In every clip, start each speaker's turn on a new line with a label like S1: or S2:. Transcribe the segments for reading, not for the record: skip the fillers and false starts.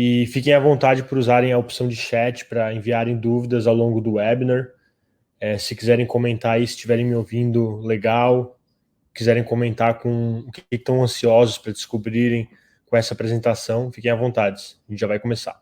S1: E fiquem à vontade por usarem a opção de chat para enviarem dúvidas ao longo do webinar. Se quiserem comentar aí, se estiverem me ouvindo legal, quiserem comentar com o que estão ansiosos para descobrirem com essa apresentação, fiquem à vontade. A gente já vai começar.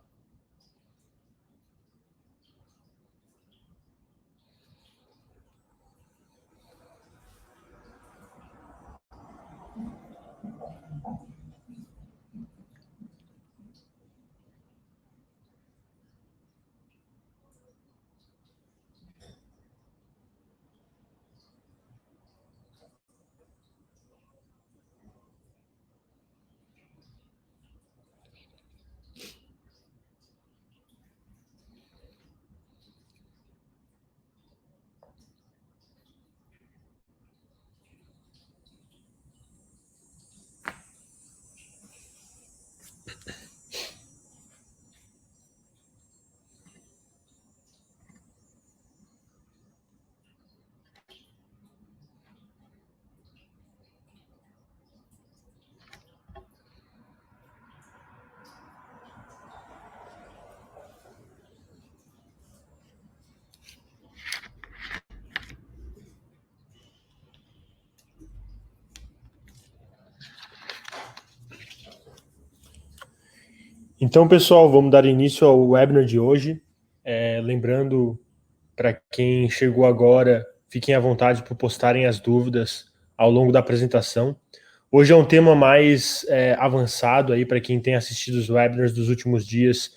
S1: Então, pessoal, vamos dar início ao webinar de hoje. Lembrando, para quem chegou agora, fiquem à vontade por postarem as dúvidas ao longo da apresentação. Hoje é um tema mais avançado aí para quem tem assistido os webinars dos últimos dias.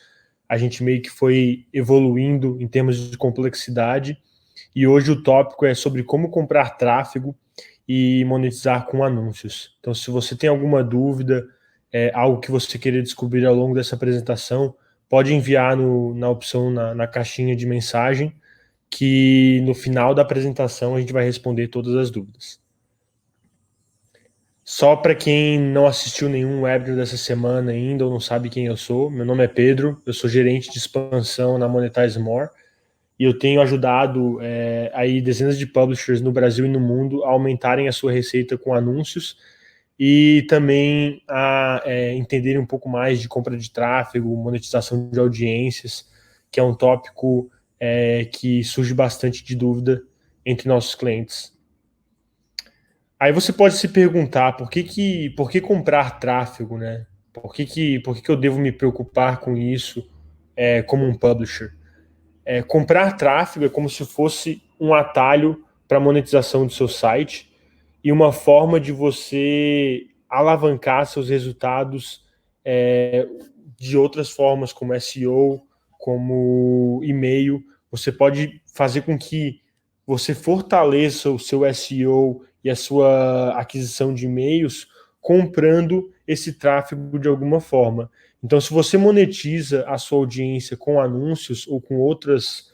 S1: A gente meio que foi evoluindo em termos de complexidade e hoje o tópico é sobre como comprar tráfego e monetizar com anúncios. Então, se você tem alguma dúvida, algo que você queira descobrir ao longo dessa apresentação, pode enviar na opção, na caixinha de mensagem, que no final da apresentação a gente vai responder todas as dúvidas. Só para quem não assistiu nenhum webinar dessa semana ainda ou não sabe quem eu sou, meu nome é Pedro, eu sou gerente de expansão na Monetize More e eu tenho ajudado aí dezenas de publishers no Brasil e no mundo a aumentarem a sua receita com anúncios e também a entenderem um pouco mais de compra de tráfego, monetização de audiências, que é um tópico que surge bastante de dúvida entre nossos clientes. Aí você pode se perguntar por que comprar tráfego, né? Por que eu devo me preocupar com isso como um publisher? Comprar tráfego é como se fosse um atalho para a monetização do seu site e uma forma de você alavancar seus resultados de outras formas, como SEO, como e-mail. Você pode fazer com que você fortaleça o seu SEO e a sua aquisição de e-mails comprando esse tráfego de alguma forma. Então, se você monetiza a sua audiência com anúncios ou com outras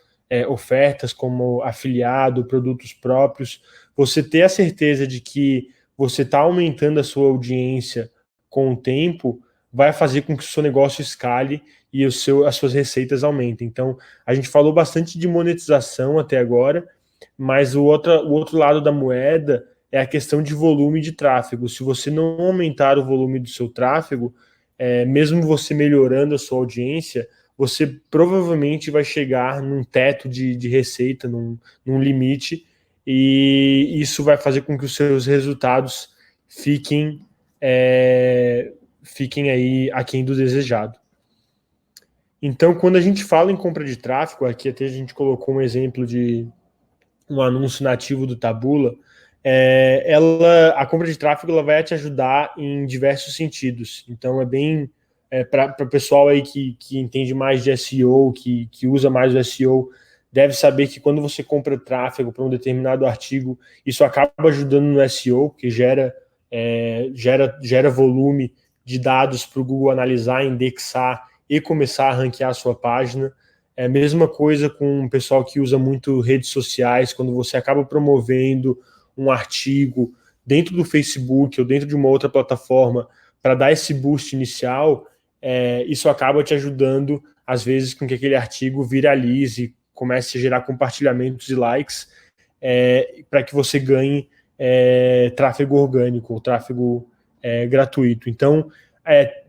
S1: ofertas, como afiliado, produtos próprios, você ter a certeza de que você está aumentando a sua audiência com o tempo, vai fazer com que o seu negócio escale e as suas receitas aumentem. Então, a gente falou bastante de monetização até agora, mas o outro lado da moeda é a questão de volume de tráfego. Se você não aumentar o volume do seu tráfego, mesmo você melhorando a sua audiência, você provavelmente vai chegar num teto de receita, num limite, e isso vai fazer com que os seus resultados fiquem aí aquém do desejado. Então, quando a gente fala em compra de tráfego, aqui até a gente colocou um exemplo de um anúncio nativo do Taboola, a compra de tráfego ela vai te ajudar em diversos sentidos. Então, para o pessoal aí que entende mais de SEO, que usa mais o SEO, deve saber que quando você compra tráfego para um determinado artigo, isso acaba ajudando no SEO, que gera volume de dados para o Google analisar, indexar e começar a ranquear a sua página. É a mesma coisa com o pessoal que usa muito redes sociais, quando você acaba promovendo um artigo dentro do Facebook ou dentro de uma outra plataforma para dar esse boost inicial, isso acaba te ajudando, às vezes, com que aquele artigo viralize, comece a gerar compartilhamentos e likes, para que você ganhe tráfego orgânico, ou tráfego gratuito. Então,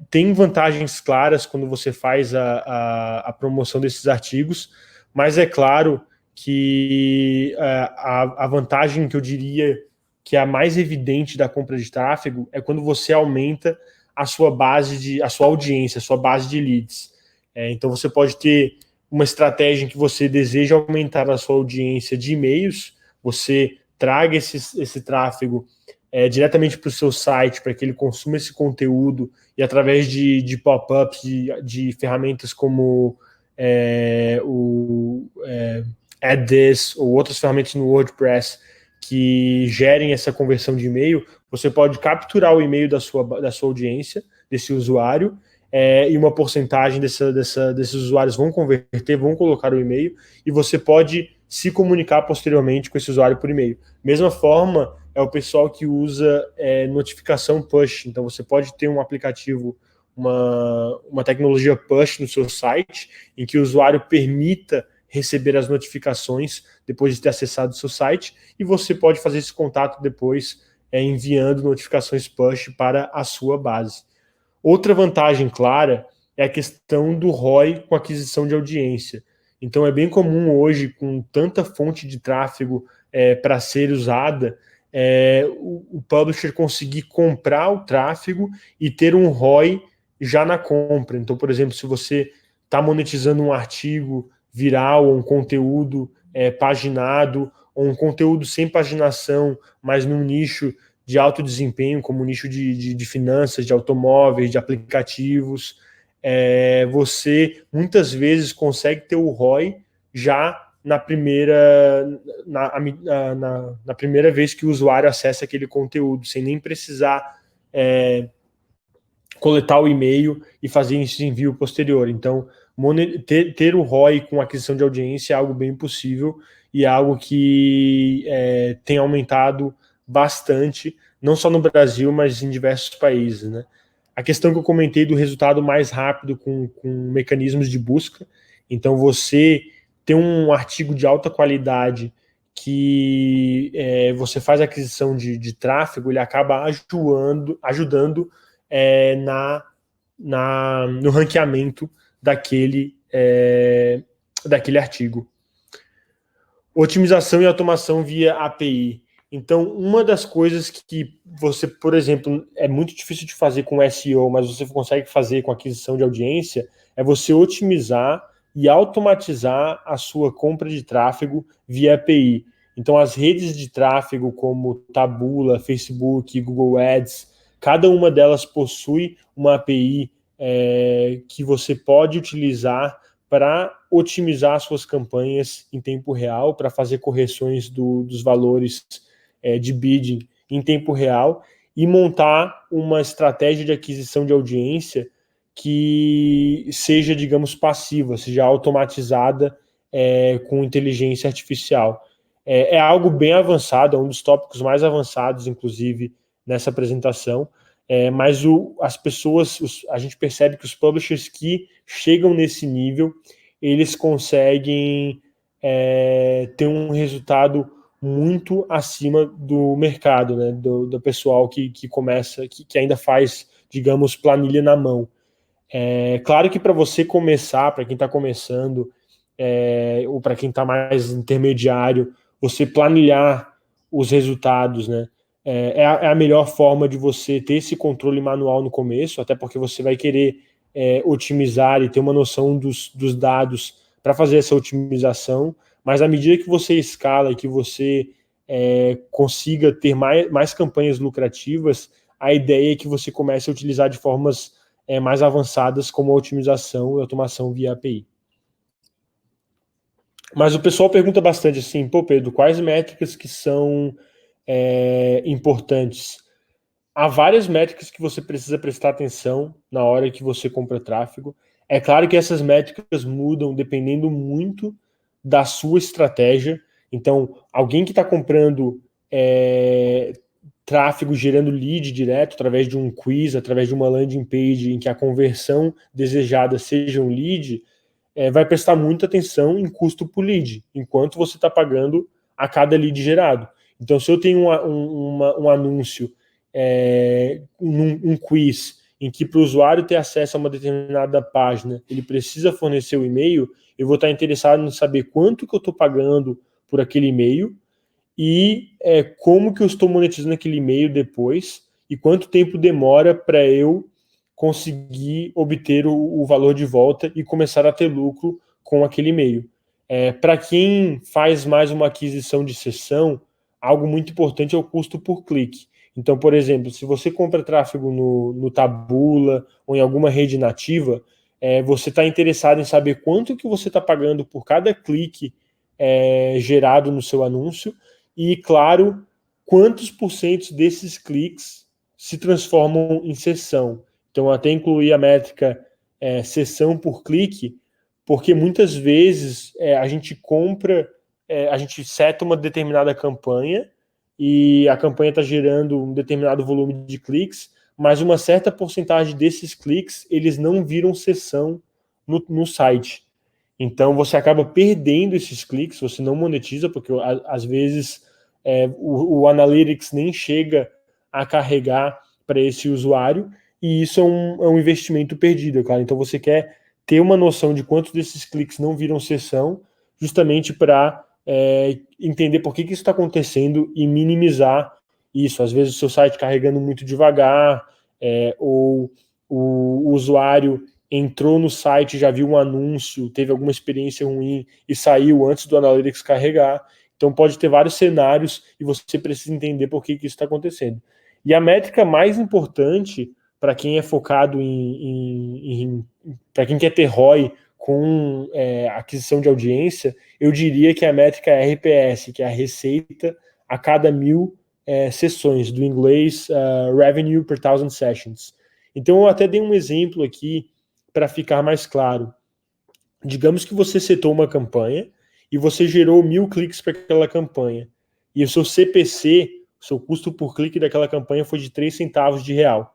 S1: tem vantagens claras quando você faz a promoção desses artigos, mas é claro que a vantagem que eu diria que é a mais evidente da compra de tráfego é quando você aumenta a sua a sua audiência, a sua base de leads. Então você pode ter uma estratégia em que você deseja aumentar a sua audiência de e-mails, você traga esse tráfego diretamente para o seu site, para que ele consuma esse conteúdo, e através de pop-ups, de ferramentas como Add This ou outras ferramentas no WordPress que gerem essa conversão de e-mail, você pode capturar o e-mail da sua audiência, desse usuário, e uma porcentagem desses usuários vão converter, vão colocar o e-mail, e você pode se comunicar posteriormente com esse usuário por e-mail. Mesma forma, é o pessoal que usa notificação push. Então você pode ter um aplicativo, uma tecnologia push no seu site, em que o usuário permita receber as notificações depois de ter acessado o seu site, e você pode fazer esse contato depois enviando notificações push para a sua base. Outra vantagem clara é a questão do ROI com aquisição de audiência. Então é bem comum hoje, com tanta fonte de tráfego para ser usada, o publisher conseguir comprar o tráfego e ter um ROI já na compra. Então, por exemplo, se você está monetizando um artigo viral, ou um conteúdo paginado, ou um conteúdo sem paginação, mas num nicho de alto desempenho, como o nicho de finanças, de automóveis, de aplicativos, você muitas vezes consegue ter o ROI já na primeira vez que o usuário acessa aquele conteúdo, sem nem precisar coletar o e-mail e fazer esse envio posterior. Então, ter o ROI com aquisição de audiência é algo bem possível e é algo que tem aumentado bastante, não só no Brasil, mas em diversos países, né? A questão que eu comentei do resultado mais rápido com mecanismos de busca. Então, você ter um artigo de alta qualidade que você faz a aquisição de tráfego, ele acaba ajudando no ranqueamento daquele artigo. Otimização e automação via API. Então, uma das coisas que você, por exemplo, é muito difícil de fazer com SEO, mas você consegue fazer com aquisição de audiência, é você otimizar e automatizar a sua compra de tráfego via API. Então, as redes de tráfego como Taboola, Facebook, Google Ads, cada uma delas possui uma API que você pode utilizar para otimizar suas campanhas em tempo real, para fazer correções dos valores de bidding em tempo real e montar uma estratégia de aquisição de audiência que seja, digamos, passiva, seja automatizada com inteligência artificial. É algo bem avançado, é um dos tópicos mais avançados, inclusive, nessa apresentação, mas as pessoas, a gente percebe que os publishers que chegam nesse nível, eles conseguem ter um resultado muito acima do mercado, né, do pessoal que começa, que ainda faz, digamos, planilha na mão. Claro que para você começar, para quem está começando, ou para quem está mais intermediário, você planilhar os resultados, né, é a melhor forma de você ter esse controle manual no começo, até porque você vai querer otimizar e ter uma noção dos dados para fazer essa otimização, mas à medida que você escala e que você consiga ter mais campanhas lucrativas, a ideia é que você comece a utilizar de formas mais avançadas, como a otimização e automação via API. Mas o pessoal pergunta bastante assim, pô, Pedro, quais métricas que são importantes? Há várias métricas que você precisa prestar atenção na hora que você compra tráfego. É claro que essas métricas mudam dependendo muito da sua estratégia. Então, alguém que está comprando tráfego gerando lead direto através de um quiz, através de uma landing page em que a conversão desejada seja um lead, vai prestar muita atenção em custo por lead, enquanto você está pagando a cada lead gerado. Então, se eu tenho um anúncio, um quiz, em que para o usuário ter acesso a uma determinada página, ele precisa fornecer o e-mail, eu vou estar interessado em saber quanto que eu estou pagando por aquele e-mail e como que eu estou monetizando aquele e-mail depois e quanto tempo demora para eu conseguir obter o valor de volta e começar a ter lucro com aquele e-mail. Para quem faz mais uma aquisição de sessão, algo muito importante é o custo por clique. Então, por exemplo, se você compra tráfego no Taboola ou em alguma rede nativa, você está interessado em saber quanto que você está pagando por cada clique gerado no seu anúncio e, claro, quantos porcentos desses cliques se transformam em sessão. Então, até incluir a métrica sessão por clique, porque muitas vezes a gente compra, a gente seta uma determinada campanha e a campanha está gerando um determinado volume de cliques, mas uma certa porcentagem desses cliques, eles não viram sessão no site. Então, você acaba perdendo esses cliques, você não monetiza, porque às vezes o Analytics nem chega a carregar para esse usuário, e isso é um investimento perdido, cara. Então, você quer ter uma noção de quantos desses cliques não viram sessão, justamente para entender por que isso está acontecendo e minimizar isso. Às vezes o seu site carregando muito devagar, ou o usuário entrou no site, já viu um anúncio, teve alguma experiência ruim e saiu antes do Analytics carregar. Então pode ter vários cenários e você precisa entender por que isso está acontecendo. E a métrica mais importante para quem é focado para quem quer ter ROI com aquisição de audiência, eu diria que a métrica é RPS, que é a receita a cada 1000 sessões, do inglês Revenue per Thousand Sessions. Então eu até dei um exemplo aqui para ficar mais claro. Digamos que você setou uma campanha e você gerou 1000 cliques para aquela campanha. E o seu CPC, o seu custo por clique daquela campanha foi de 3 centavos de real.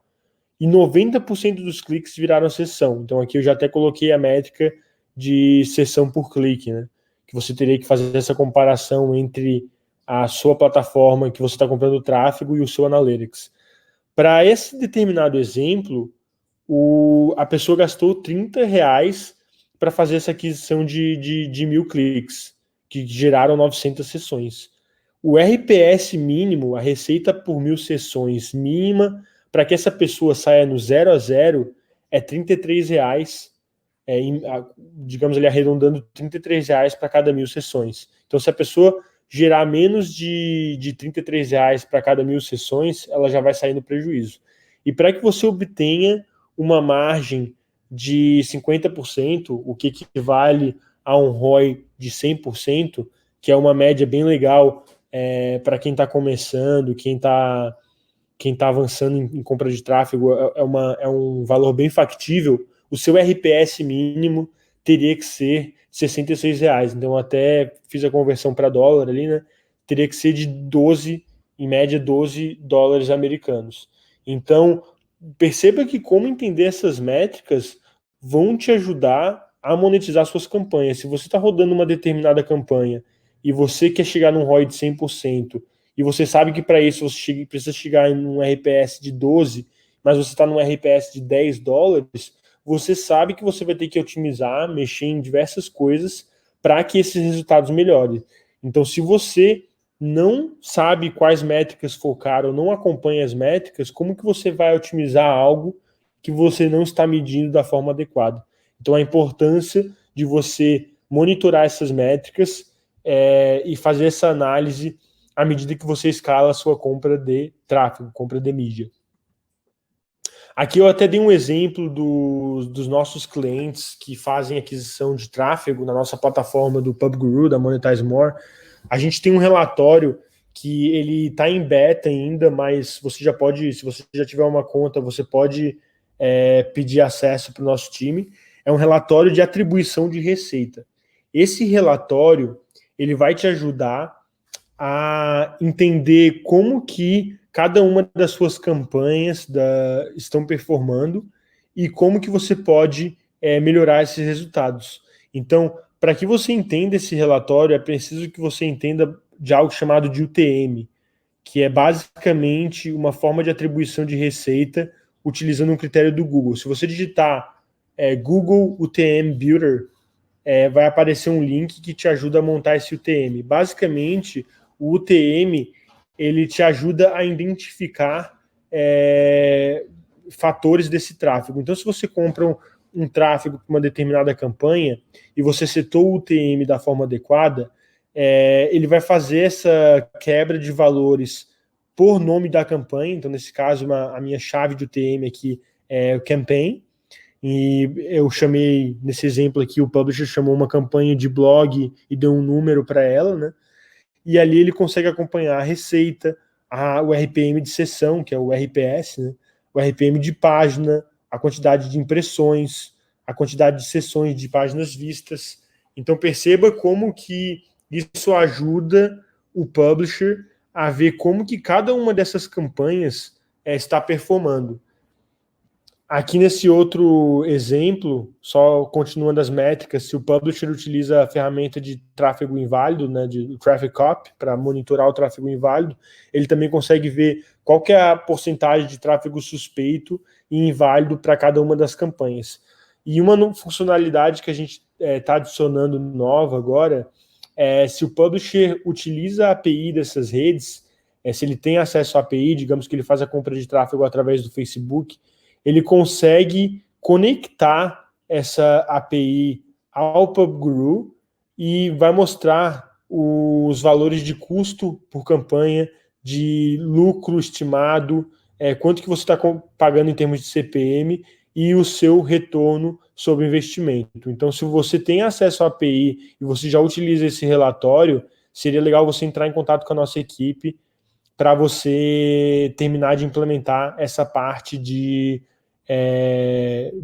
S1: E 90% dos cliques viraram sessão. Então aqui eu já até coloquei a métrica de sessão por clique, né? Que você teria que fazer essa comparação entre a sua plataforma que você está comprando tráfego e o seu Analytics. Para esse determinado exemplo, a pessoa gastou R$30 para fazer essa aquisição de 1000 cliques, que geraram 900 sessões. O RPS mínimo, a receita por 1000 sessões mínima, para que essa pessoa saia no 0 a 0, é R$33, digamos ali arredondando R$33 para cada 1000 sessões. Então, se a pessoa gerar menos de R$33 para cada 1000 sessões, ela já vai sair no prejuízo. E para que você obtenha uma margem de 50%, o que equivale a um ROI de 100%, que é uma média bem legal para quem está começando, quem tá avançando em compra de tráfego, é um valor bem factível. O seu RPS mínimo teria que ser R$66. Então, até fiz a conversão para dólar ali, né? Teria que ser de 12, em média, 12 dólares americanos. Então, perceba que como entender essas métricas vão te ajudar a monetizar suas campanhas. Se você está rodando uma determinada campanha e você quer chegar num ROI de 100%, e você sabe que para isso você precisa chegar em um RPS de 12, mas você está num RPS de 10 dólares, você sabe que você vai ter que otimizar, mexer em diversas coisas para que esses resultados melhorem. Então, se você não sabe quais métricas focar ou não acompanha as métricas, como que você vai otimizar algo que você não está medindo da forma adequada? Então, a importância de você monitorar essas métricas e fazer essa análise à medida que você escala a sua compra de tráfego, compra de mídia. Aqui eu até dei um exemplo dos nossos clientes que fazem aquisição de tráfego na nossa plataforma do PubGuru, da Monetize More. A gente tem um relatório que ele está em beta ainda, mas você já pode, se você já tiver uma conta, você pode pedir acesso para o nosso time. É um relatório de atribuição de receita. Esse relatório, ele vai te ajudar a entender como que cada uma das suas campanhas estão performando e como que você pode melhorar esses resultados. Então, para que você entenda esse relatório, é preciso que você entenda de algo chamado de UTM, que é basicamente uma forma de atribuição de receita utilizando um critério do Google. Se você digitar Google UTM Builder, vai aparecer um link que te ajuda a montar esse UTM. Basicamente, o UTM ele te ajuda a identificar fatores desse tráfego. Então, se você compra um tráfego para uma determinada campanha e você setou o UTM da forma adequada, ele vai fazer essa quebra de valores por nome da campanha. Então, nesse caso, a minha chave de UTM aqui é o campaign, e eu chamei, nesse exemplo aqui, o publisher chamou uma campanha de blog e deu um número para ela, né? E ali ele consegue acompanhar a receita, o RPM de sessão, que é o RPS, né? O RPM de página, a quantidade de impressões, a quantidade de sessões de páginas vistas. Então perceba como que isso ajuda o publisher a ver como que cada uma dessas campanhas está performando. Aqui nesse outro exemplo, só continuando as métricas, se o publisher utiliza a ferramenta de tráfego inválido, né, de Traffic Cop, para monitorar o tráfego inválido, ele também consegue ver qual que é a porcentagem de tráfego suspeito e inválido para cada uma das campanhas. E uma funcionalidade que a gente está adicionando nova agora é se o publisher utiliza a API dessas redes, se ele tem acesso à API, digamos que ele faz a compra de tráfego através do Facebook, ele consegue conectar essa API ao PubGuru e vai mostrar os valores de custo por campanha, de lucro estimado, quanto que você está pagando em termos de CPM e o seu retorno sobre o investimento. Então, se você tem acesso à API e você já utiliza esse relatório, seria legal você entrar em contato com a nossa equipe para você terminar de implementar essa parte de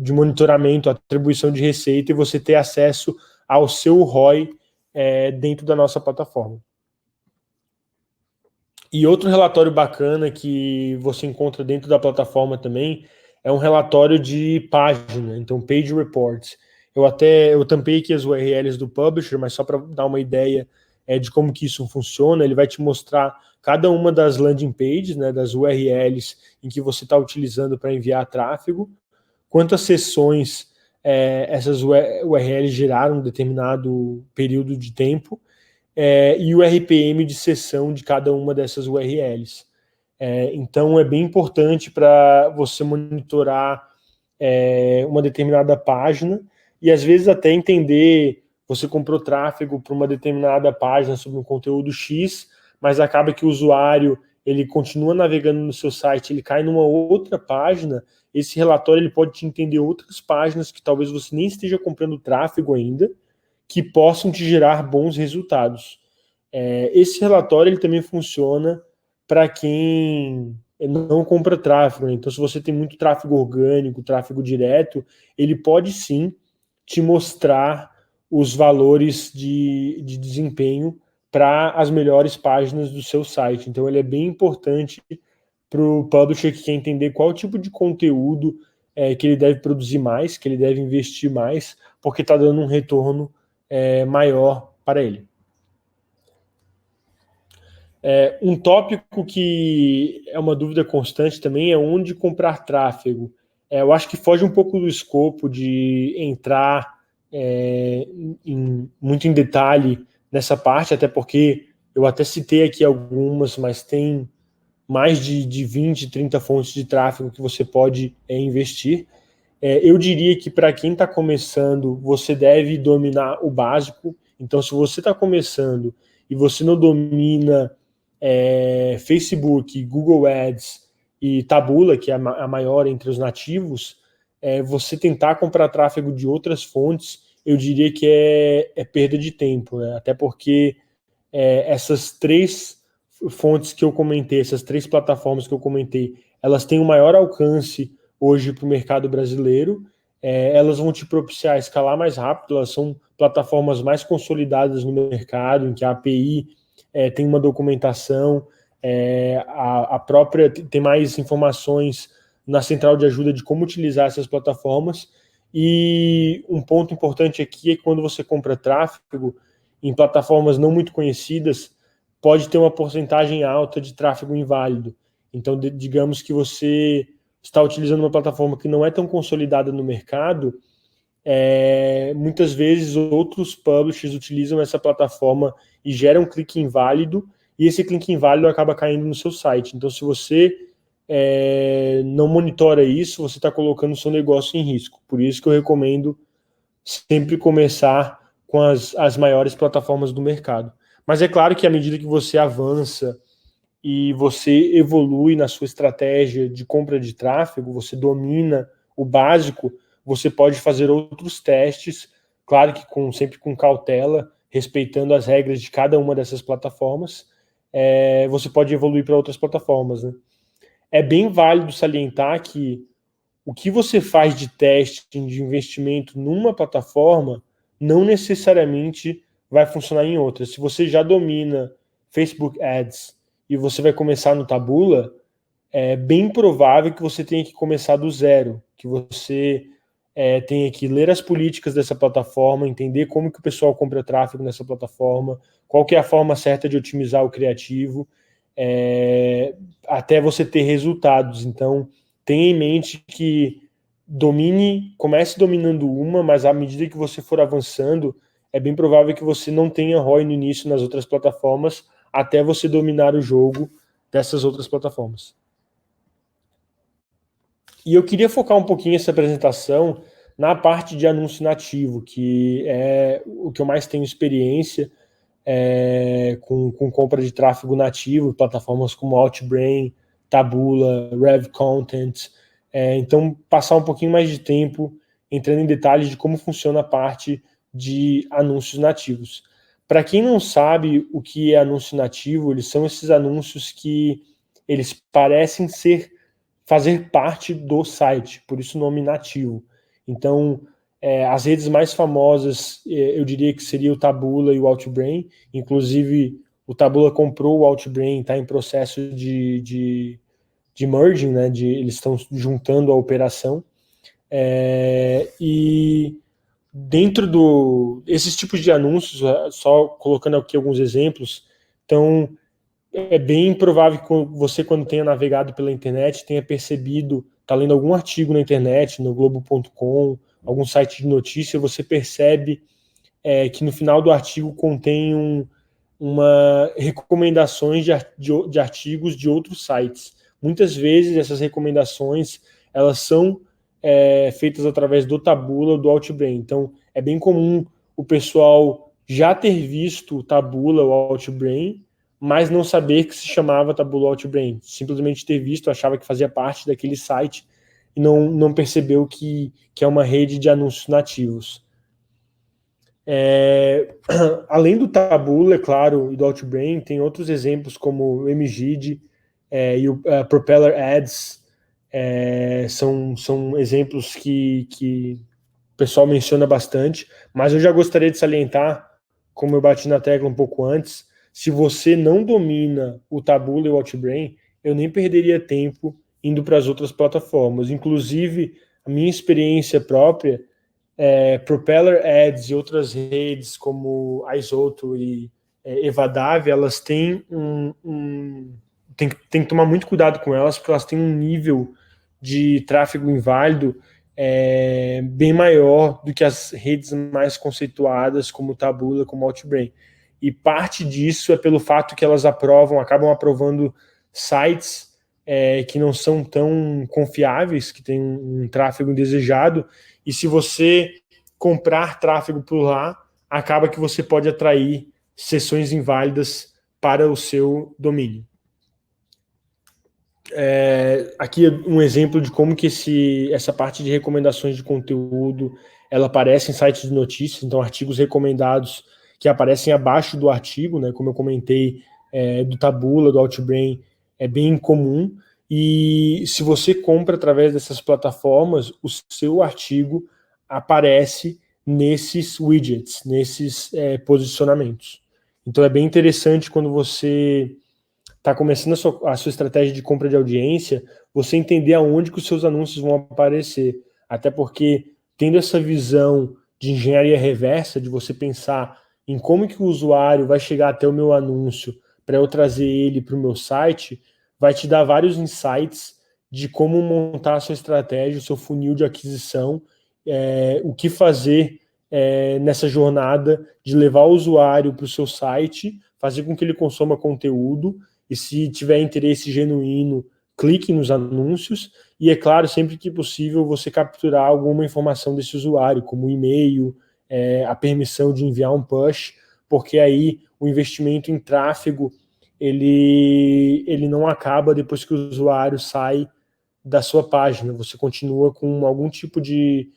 S1: monitoramento, atribuição de receita, e você ter acesso ao seu ROI dentro da nossa plataforma. E outro relatório bacana que você encontra dentro da plataforma também é um relatório de página, então Page Reports. Eu tampei aqui as URLs do publisher, mas só para dar uma ideia de como que isso funciona, ele vai te mostrar cada uma das landing pages, né, das URLs em que você está utilizando para enviar tráfego, quantas sessões essas URLs geraram em determinado período de tempo, e o RPM de sessão de cada uma dessas URLs. Então, é bem importante para você monitorar uma determinada página e, às vezes, até entender, você comprou tráfego para uma determinada página sobre um conteúdo X, mas acaba que o usuário ele continua navegando no seu site, ele cai numa outra página. Esse relatório ele pode te entender outras páginas que talvez você nem esteja comprando tráfego ainda, que possam te gerar bons resultados. Esse relatório ele também funciona para quem não compra tráfego, né? Então, se você tem muito tráfego orgânico, tráfego direto, ele pode sim te mostrar os valores de desempenho para as melhores páginas do seu site. Então, ele é bem importante para o publisher que quer entender qual tipo de conteúdo que ele deve produzir mais, que ele deve investir mais, porque está dando um retorno maior para ele. Um tópico que é uma dúvida constante também é onde comprar tráfego. Eu acho que foge um pouco do escopo de entrar muito em detalhe nessa parte, até porque eu até citei aqui algumas, mas tem mais de 20, 30 fontes de tráfego que você pode investir. Eu diria que para quem está começando, você deve dominar o básico. Então, se você está começando e você não domina Facebook, Google Ads e Taboola, que é a maior entre os nativos, você tentar comprar tráfego de outras fontes, eu diria que é perda de tempo, né? Até porque essas três fontes que eu comentei, essas três plataformas que eu comentei, elas têm um maior alcance hoje para o mercado brasileiro. Elas vão te propiciar a escalar mais rápido, elas são plataformas mais consolidadas no mercado, em que a API tem uma documentação, a própria tem mais informações na central de ajuda de como utilizar essas plataformas. E um ponto importante aqui é que quando você compra tráfego em plataformas não muito conhecidas, pode ter uma porcentagem alta de tráfego inválido. Então, digamos que você está utilizando uma plataforma que não é tão consolidada no mercado, muitas vezes outros publishers utilizam essa plataforma e geram um clique inválido, e esse clique inválido acaba caindo no seu site. Então, se você não monitora isso, você está colocando o seu negócio em risco. Por isso que eu recomendo sempre começar com as maiores plataformas do mercado. Mas é claro que à medida que você avança e você evolui na sua estratégia de compra de tráfego, você domina o básico, você pode fazer outros testes, claro que sempre com cautela, respeitando as regras de cada uma dessas plataformas, você pode evoluir para outras plataformas, né? É bem válido salientar que o que você faz de teste, de investimento numa plataforma, não necessariamente vai funcionar em outra. Se você já domina Facebook Ads e você vai começar no Taboola, é bem provável que você tenha que começar do zero, que você tenha que ler as políticas dessa plataforma, entender como que o pessoal compra tráfego nessa plataforma, qual que é a forma certa de otimizar o criativo, até você ter resultados. Então, tenha em mente que comece dominando uma, mas à medida que você for avançando, é bem provável que você não tenha ROI no início nas outras plataformas, até você dominar o jogo dessas outras plataformas. E eu queria focar um pouquinho essa apresentação na parte de anúncio nativo, que é o que eu mais tenho experiência com compra de tráfego nativo, plataformas como Outbrain, Taboola, Rev Content. Então, passar um pouquinho mais de tempo entrando em detalhes de como funciona a parte de anúncios nativos. Para quem não sabe o que é anúncio nativo, eles são esses anúncios que eles parecem fazer parte do site, por isso o nome nativo. Então, as redes mais famosas, eu diria que seria o Taboola e o Outbrain. Inclusive, o Taboola comprou o Outbrain, está em processo de merging, né? Eles estão juntando a operação. E dentro esses tipos de anúncios, só colocando aqui alguns exemplos, então é bem provável que você, quando tenha navegado pela internet, tenha percebido, está lendo algum artigo na internet, no Globo.com, algum site de notícia, você percebe que no final do artigo contém uma recomendações de artigos de outros sites. Muitas vezes essas recomendações elas são feitas através do Taboola ou do Outbrain. Então é bem comum o pessoal já ter visto o Taboola ou Outbrain, mas não saber que se chamava Taboola Outbrain. Simplesmente ter visto, achava que fazia parte daquele site e não percebeu que é uma rede de anúncios nativos. Além do Taboola, é claro, e do Outbrain, tem outros exemplos como o MGID e o Propeller Ads. São exemplos que o pessoal menciona bastante, mas eu já gostaria de salientar, como eu bati na tecla um pouco antes, se você não domina o Taboola e o Outbrain, eu nem perderia tempo indo para as outras plataformas. Inclusive, a minha experiência própria, Propeller Ads e outras redes como a Isoto e Evadave, elas têm tem que tomar muito cuidado com elas, porque elas têm um nível de tráfego inválido bem maior do que as redes mais conceituadas, como Taboola, como Outbrain. E parte disso é pelo fato que elas acabam aprovando sites que não são tão confiáveis, que têm um tráfego indesejado, e se você comprar tráfego por lá, acaba que você pode atrair sessões inválidas para o seu domínio. Aqui um exemplo de como que essa parte de recomendações de conteúdo ela aparece em sites de notícias, então artigos recomendados que aparecem abaixo do artigo, né, como eu comentei, do Taboola, do Outbrain, é bem comum, e se você compra através dessas plataformas, o seu artigo aparece nesses widgets, nesses posicionamentos. Então é bem interessante quando você está começando a sua estratégia de compra de audiência, você entender aonde que os seus anúncios vão aparecer. Até porque, tendo essa visão de engenharia reversa, de você pensar em como que o usuário vai chegar até o meu anúncio para eu trazer ele para o meu site, vai te dar vários insights de como montar a sua estratégia, o seu funil de aquisição, o que fazer nessa jornada de levar o usuário para o seu site, fazer com que ele consuma conteúdo, e se tiver interesse genuíno, clique nos anúncios, e é claro, sempre que possível, você capturar alguma informação desse usuário, como o e-mail, a permissão de enviar um push, porque aí o investimento em tráfego ele não acaba depois que o usuário sai da sua página. Você continua com algum tipo de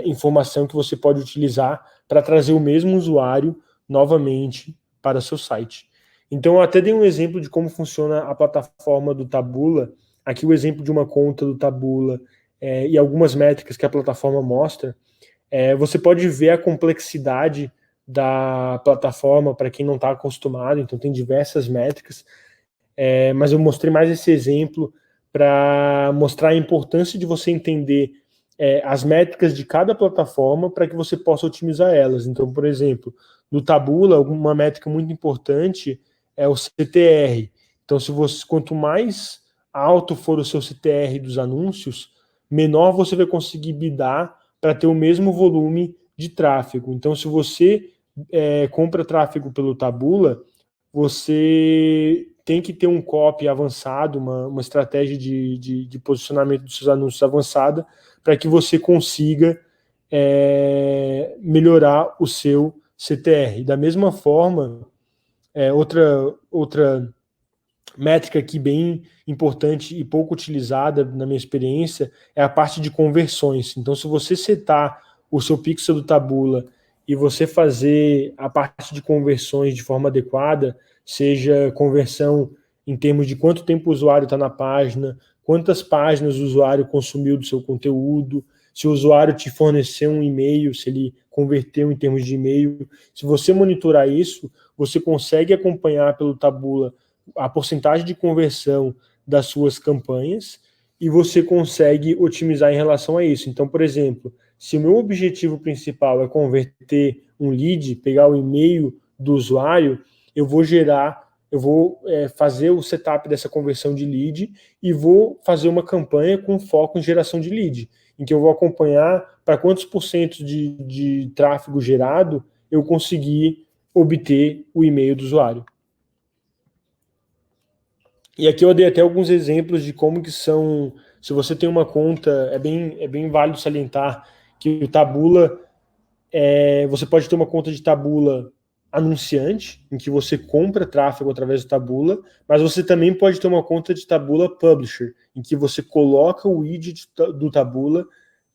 S1: informação que você pode utilizar para trazer o mesmo usuário novamente para o seu site. Então, eu até dei um exemplo de como funciona a plataforma do Taboola. Aqui o exemplo de uma conta do Taboola e algumas métricas que a plataforma mostra. Você pode ver a complexidade da plataforma para quem não está acostumado, então tem diversas métricas, mas eu mostrei mais esse exemplo para mostrar a importância de você entender as métricas de cada plataforma para que você possa otimizar elas. Então, por exemplo, no Taboola, uma métrica muito importante é o CTR. Então, quanto mais alto for o seu CTR dos anúncios, menor você vai conseguir bidar para ter o mesmo volume de tráfego. Então, se você compra tráfego pelo Taboola, você tem que ter um copy avançado, uma estratégia de posicionamento dos seus anúncios avançada, para que você consiga melhorar o seu CTR. Da mesma forma, outra métrica aqui bem importante e pouco utilizada na minha experiência é a parte de conversões. Então, se você setar o seu pixel do Taboola e você fazer a parte de conversões de forma adequada, seja conversão em termos de quanto tempo o usuário está na página, quantas páginas o usuário consumiu do seu conteúdo, se o usuário te fornecer um e-mail, se ele converteu em termos de e-mail, se você monitorar isso, você consegue acompanhar pelo Taboola a porcentagem de conversão das suas campanhas e você consegue otimizar em relação a isso. Então, por exemplo, se o meu objetivo principal é converter um lead, pegar o e-mail do usuário, eu vou fazer o setup dessa conversão de lead e vou fazer uma campanha com foco em geração de lead, em que eu vou acompanhar para quantos por cento de tráfego gerado eu consegui obter o e-mail do usuário. E aqui eu dei até alguns exemplos de como que são, se você tem uma conta, é bem válido salientar que o Taboola, você pode ter uma conta de Taboola anunciante, em que você compra tráfego através do Taboola, mas você também pode ter uma conta de Taboola Publisher, em que você coloca o widget do Taboola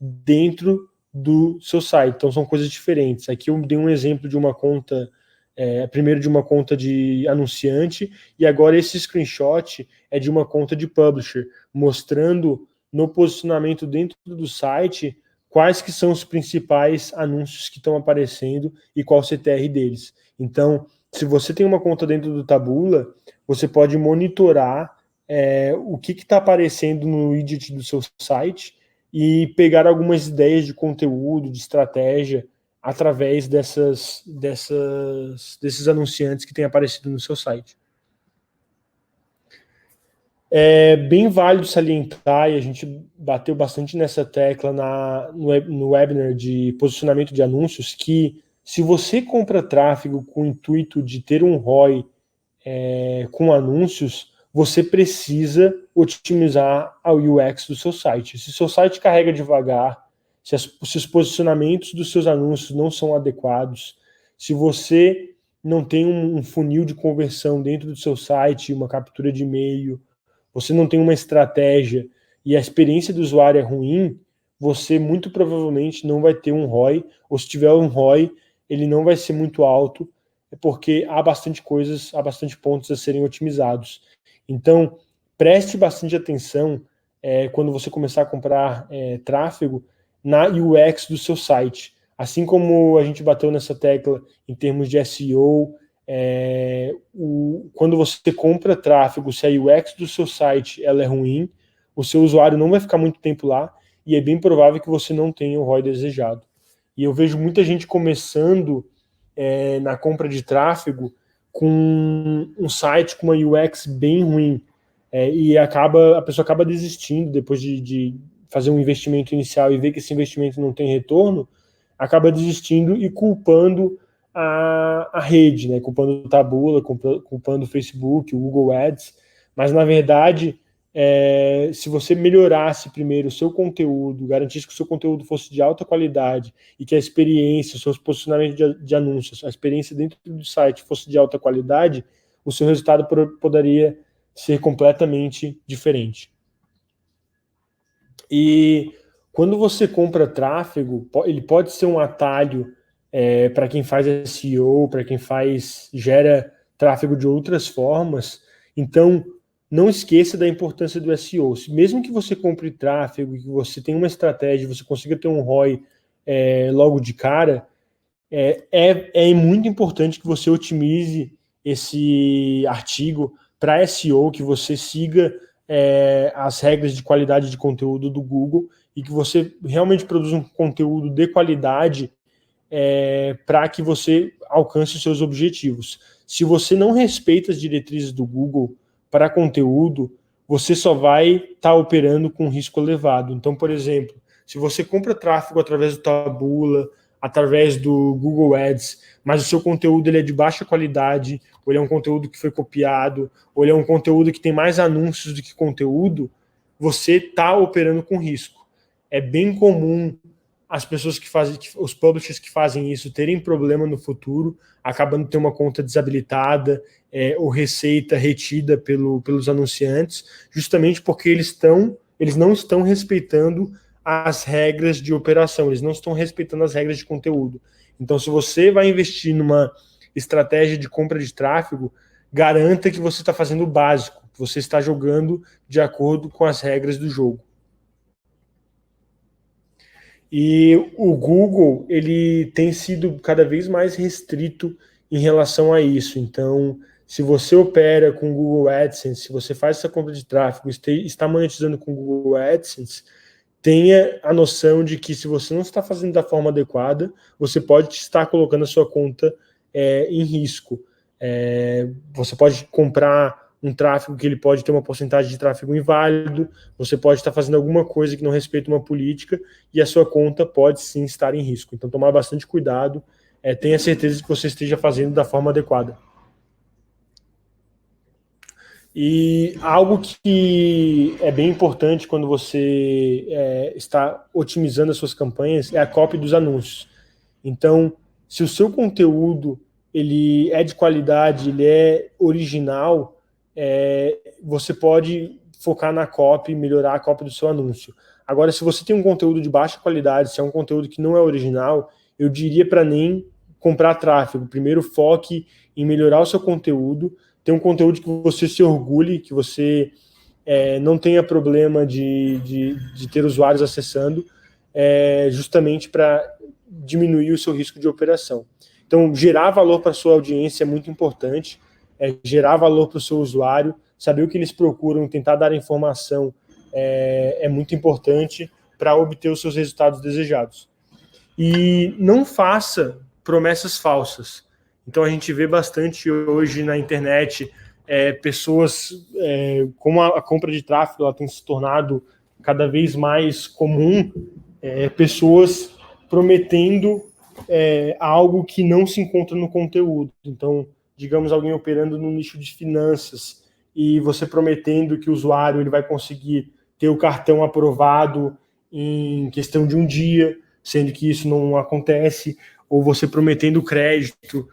S1: dentro do seu site. Então são coisas diferentes. Aqui eu dei um exemplo de uma conta, primeiro de uma conta de anunciante, e agora esse screenshot é de uma conta de publisher, mostrando no posicionamento dentro do site quais que são os principais anúncios que estão aparecendo e qual o CTR deles. Então, se você tem uma conta dentro do Taboola, você pode monitorar o que está aparecendo no widget do seu site e pegar algumas ideias de conteúdo, de estratégia, através desses anunciantes que têm aparecido no seu site. É bem válido salientar, e a gente bateu bastante nessa tecla no webinar de posicionamento de anúncios, que se você compra tráfego com o intuito de ter um ROI com anúncios, você precisa otimizar a UX do seu site. Se o seu site carrega devagar, se os posicionamentos dos seus anúncios não são adequados, se você não tem um funil de conversão dentro do seu site, uma captura de e-mail, você não tem uma estratégia e a experiência do usuário é ruim, você muito provavelmente não vai ter um ROI, ou se tiver um ROI, ele não vai ser muito alto, porque há bastante pontos a serem otimizados. Então, preste bastante atenção quando você começar a comprar tráfego na UX do seu site. Assim como a gente bateu nessa tecla em termos de SEO, quando você compra tráfego, se a UX do seu site ela é ruim, o seu usuário não vai ficar muito tempo lá e é bem provável que você não tenha o ROI desejado. E eu vejo muita gente começando na compra de tráfego com um site com uma UX bem ruim. e a pessoa acaba desistindo depois de fazer um investimento inicial e ver que esse investimento não tem retorno, acaba desistindo e culpando a rede, né? Culpando o Taboola, culpando o Facebook, o Google Ads, mas na verdade, se você melhorasse primeiro o seu conteúdo, garantisse que o seu conteúdo fosse de alta qualidade e que a experiência, os seus posicionamentos de anúncios, a experiência dentro do site fosse de alta qualidade, o seu resultado poderia ser completamente diferente. E quando você compra tráfego, ele pode ser um atalho para quem faz SEO, para quem gera tráfego de outras formas. Então, não esqueça da importância do SEO. Mesmo que você compre tráfego, que você tenha uma estratégia, você consiga ter um ROI logo de cara, é muito importante que você otimize esse artigo para SEO, que você siga as regras de qualidade de conteúdo do Google e que você realmente produza um conteúdo de qualidade para que você alcance os seus objetivos. Se você não respeita as diretrizes do Google para conteúdo, você só vai estar operando com risco elevado. Então, por exemplo, se você compra tráfego através do Taboola, através do Google Ads, mas o seu conteúdo ele é de baixa qualidade, ou ele é um conteúdo que foi copiado, ou ele é um conteúdo que tem mais anúncios do que conteúdo, você está operando com risco. É bem comum as pessoas os publishers que fazem isso terem problema no futuro, acabando de ter uma conta desabilitada ou receita retida pelos anunciantes, justamente porque eles não estão respeitando as regras de operação, eles não estão respeitando as regras de conteúdo. Então, se você vai investir numa estratégia de compra de tráfego, garanta que você está fazendo o básico, que você está jogando de acordo com as regras do jogo. E o Google, ele tem sido cada vez mais restrito em relação a isso. Então, se você opera com o Google AdSense, se você faz essa compra de tráfego, está monetizando com o Google AdSense, tenha a noção de que se você não está fazendo da forma adequada, você pode estar colocando a sua conta em risco. Você pode comprar um tráfego que ele pode ter uma porcentagem de tráfego inválido, você pode estar fazendo alguma coisa que não respeita uma política e a sua conta pode sim estar em risco. Então, tomar bastante cuidado, tenha certeza de que você esteja fazendo da forma adequada. E algo que é bem importante quando você está otimizando as suas campanhas é a copy dos anúncios. Então, se o seu conteúdo ele é de qualidade, ele é original, você pode focar na copy, melhorar a copy do seu anúncio. Agora, se você tem um conteúdo de baixa qualidade, se é um conteúdo que não é original, eu diria para nem comprar tráfego. Primeiro, foque em melhorar o seu conteúdo, ter um conteúdo que você se orgulhe, que você não tenha problema de ter usuários acessando, justamente para diminuir o seu risco de operação. Então, gerar valor para a sua audiência é muito importante, gerar valor para o seu usuário, saber o que eles procuram, tentar dar informação é muito importante para obter os seus resultados desejados. E não faça promessas falsas. Então, a gente vê bastante hoje na internet pessoas, como a compra de tráfego ela tem se tornado cada vez mais comum, pessoas prometendo algo que não se encontra no conteúdo. Então, digamos, alguém operando no nicho de finanças e você prometendo que o usuário ele vai conseguir ter o cartão aprovado em questão de um dia, sendo que isso não acontece, ou você prometendo crédito